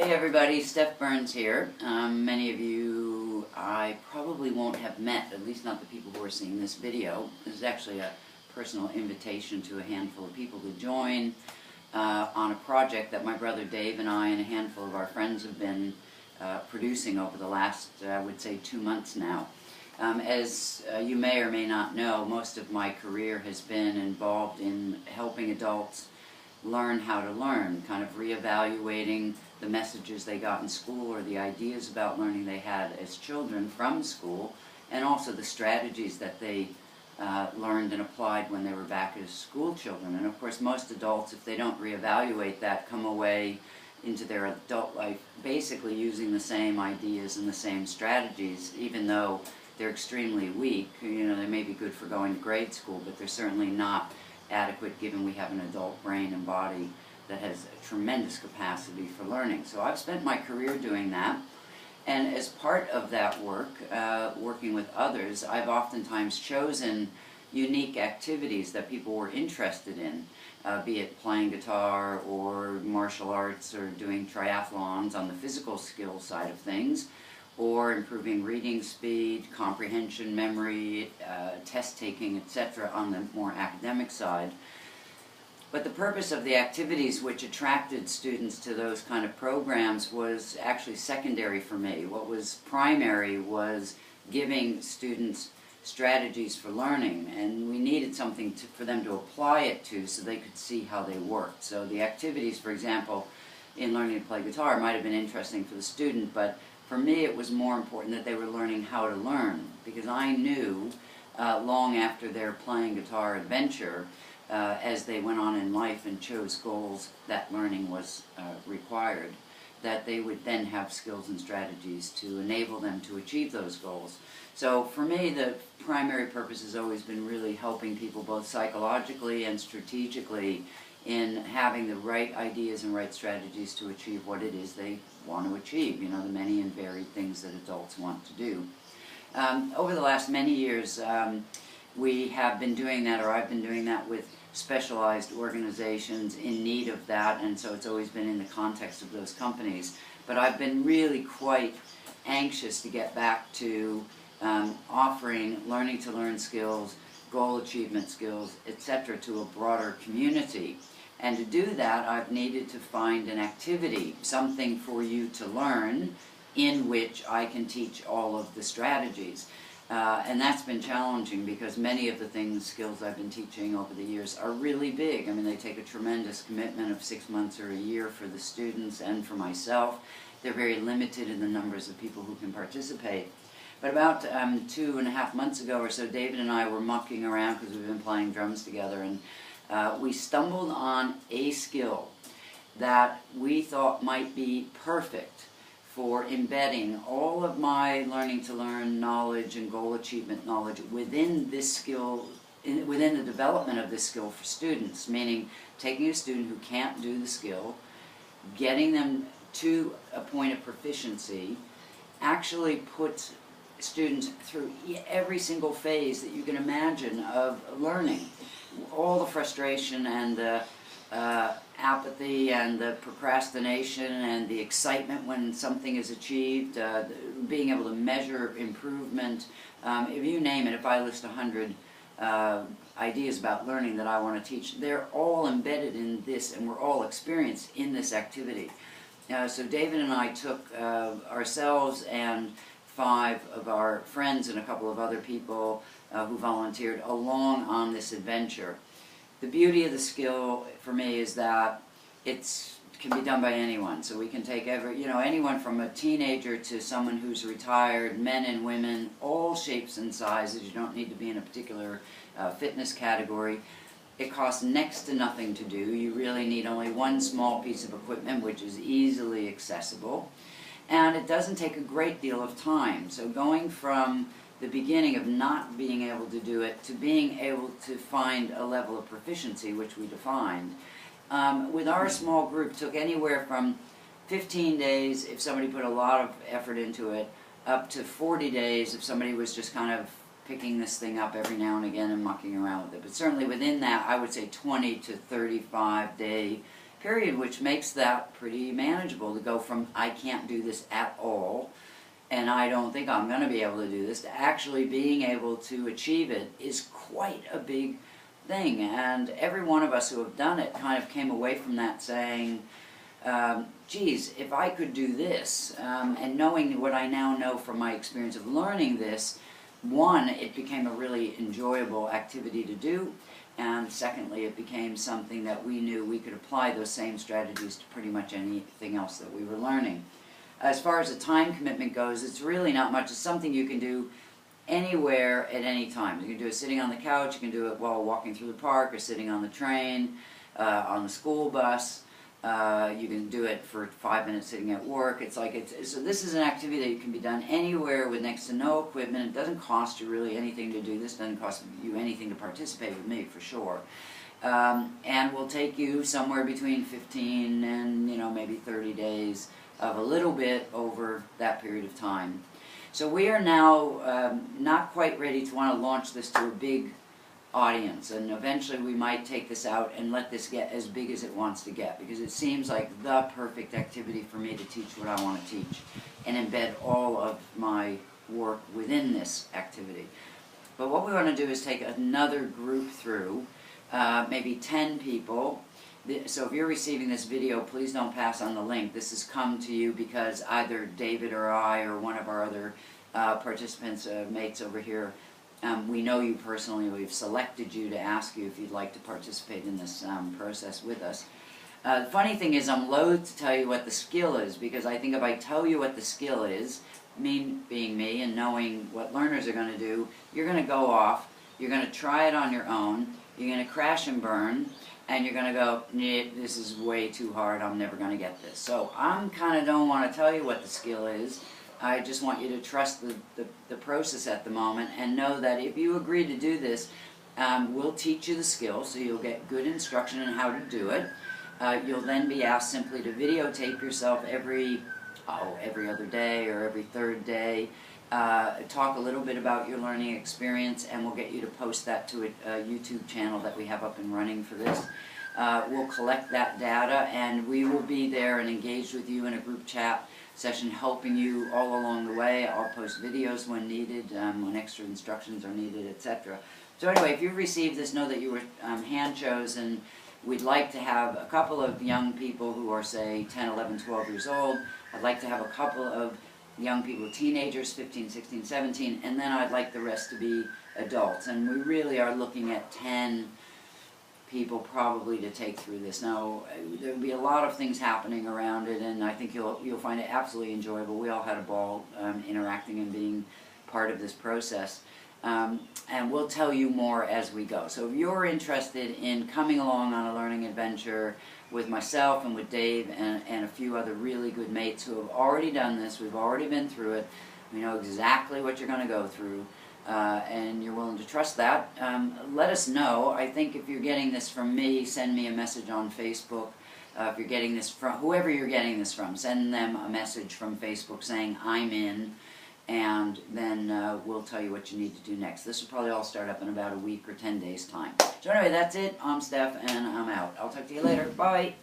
Hey everybody, Stef Burns here. Many of you I probably won't have met, at least not the people who are seeing this video. This is actually a personal invitation to a handful of people to join on a project that my brother Dave and I and a handful of our friends have been producing over the last, I would say, 2 months now. As you may or may not know, most of my career has been involved in helping adults learn how to learn, kind of reevaluating the messages they got in school or the ideas about learning they had as children from school, and also the strategies that they learned and applied when they were back as school children. And of course most adults, if they don't reevaluate that, come away into their adult life basically using the same ideas and the same strategies, even though they're extremely weak. You know, they may be good for going to grade school, but they're certainly not adequate given we have an adult brain and body that has a tremendous capacity for learning. So I've spent my career doing that, and as part of that work, working with others, I've oftentimes chosen unique activities that people were interested in, be it playing guitar or martial arts or doing triathlons on the physical skill side of things, or improving reading speed, comprehension, memory, test taking, etc. on the more academic side. But the purpose of the activities which attracted students to those kind of programs was actually secondary for me. What was primary was giving students strategies for learning, and we needed something for them to apply it to so they could see how they worked. So the activities, for example, in learning to play guitar might have been interesting for the student, but for me it was more important that they were learning how to learn, because I knew long after their playing guitar adventure, as they went on in life and chose goals that learning was required, that they would then have skills and strategies to enable them to achieve those goals. So for me, the primary purpose has always been really helping people both psychologically and strategically in having the right ideas and right strategies to achieve what it is they want to achieve, you know, the many and varied things that adults want to do. Over the last many years, we have been doing that, or I've been doing that with specialized organizations in need of that, and so it's always been in the context of those companies. But I've been really quite anxious to get back to offering learning to learn skills, goal achievement skills, etc. to a broader community. And to do that, I've needed to find an activity, something for you to learn, in which I can teach all of the strategies. And that's been challenging because many of the skills I've been teaching over the years are really big. I mean, they take a tremendous commitment of 6 months or a year for the students and for myself. They're very limited in the numbers of people who can participate. But about 2.5 months ago or so, David and I were mucking around because we've been playing drums together, and we stumbled on a skill that we thought might be perfect for embedding all of my learning to learn knowledge and goal achievement knowledge within this skill, within the development of this skill for students, meaning taking a student who can't do the skill, getting them to a point of proficiency, actually put students through every single phase that you can imagine of learning. All the frustration and the apathy and the procrastination and the excitement when something is achieved, being able to measure improvement, if you name it. If I list 100 ideas about learning that I want to teach, they're all embedded in this, and we're all experienced in this activity. So David and I took ourselves and 5 of our friends and a couple of other people who volunteered along on this adventure. The beauty of the skill for me is that it can be done by anyone. So we can take anyone from a teenager to someone who's retired, men and women, all shapes and sizes. You don't need to be in a particular fitness category. It costs next to nothing to do. You really need only one small piece of equipment, which is easily accessible. And it doesn't take a great deal of time. So going from the beginning of not being able to do it to being able to find a level of proficiency, which we defined, with our small group took anywhere from 15 days if somebody put a lot of effort into it, up to 40 days if somebody was just kind of picking this thing up every now and again and mucking around with it. But certainly within that, I would say 20 to 35 day period, which makes that pretty manageable to go from I can't do this at all and I don't think I'm going to be able to do this to actually being able to achieve it is quite a big thing. And every one of us who have done it kind of came away from that saying, geez, if I could do this, and knowing what I now know from my experience of learning this, one, it became a really enjoyable activity to do, and secondly, it became something that we knew we could apply those same strategies to pretty much anything else that we were learning. As far as the time commitment goes, it's really not much. It's something you can do anywhere at any time. You can do it sitting on the couch, you can do it while walking through the park or sitting on the train, on the school bus. You can do it for 5 minutes sitting at work. So this is an activity that can be done anywhere with next to no equipment. It doesn't cost you really anything to do this. It doesn't cost you anything to participate with me, for sure. And will take you somewhere between 15 and maybe 30 days of a little bit over that period of time. So we are now not quite ready to want to launch this to a big audience, and eventually we might take this out and let this get as big as it wants to get, because it seems like the perfect activity for me to teach what I want to teach and embed all of my work within this activity. But what we want to do is take another group through, maybe 10 people. So if you're receiving this video, please don't pass on the link. This has come to you because either David or I or one of our other participants, mates over here, we know you personally. We've selected you to ask you if you'd like to participate in this process with us. The funny thing is, I'm loath to tell you what the skill is, because I think if I tell you what the skill is, me being me and knowing what learners are going to do, you're going to go off, you're going to try it on your own, you're going to crash and burn, and you're going to go, nah, this is way too hard, I'm never going to get this. So I kind of don't want to tell you what the skill is. I just want you to trust the process at the moment, and know that if you agree to do this, we'll teach you the skill, so you'll get good instruction on how to do it. You'll then be asked simply to videotape yourself every other day or every third day. Talk a little bit about your learning experience, and we'll get you to post that to a YouTube channel that we have up and running for this. We'll collect that data, and we will be there and engaged with you in a group chat session, helping you all along the way. I'll post videos when needed, when extra instructions are needed, etc. So anyway, if you've received this, know that you were hand-chosen. We'd like to have a couple of young people who are, say, 10, 11, 12 years old. I'd like to have a couple of young people, teenagers, 15, 16, 17, and then I'd like the rest to be adults. And we really are looking at 10 people probably to take through this. Now, there'll be a lot of things happening around it, and I think you'll find it absolutely enjoyable. We all had a ball interacting and being part of this process. And we'll tell you more as we go. So if you're interested in coming along on a learning adventure with myself and with Dave and a few other really good mates who have already done this, we've already been through it, we know exactly what you're going to go through, and you're willing to trust that, let us know. I think if you're getting this from me, send me a message on Facebook. If you're getting this from whoever you're getting this from, send them a message from Facebook saying I'm in, and then we'll tell you what you need to do next. This will probably all start up in about a week or 10 days time. So anyway, that's it. I'm Stef, and I'm out. I'll talk to you later. Bye.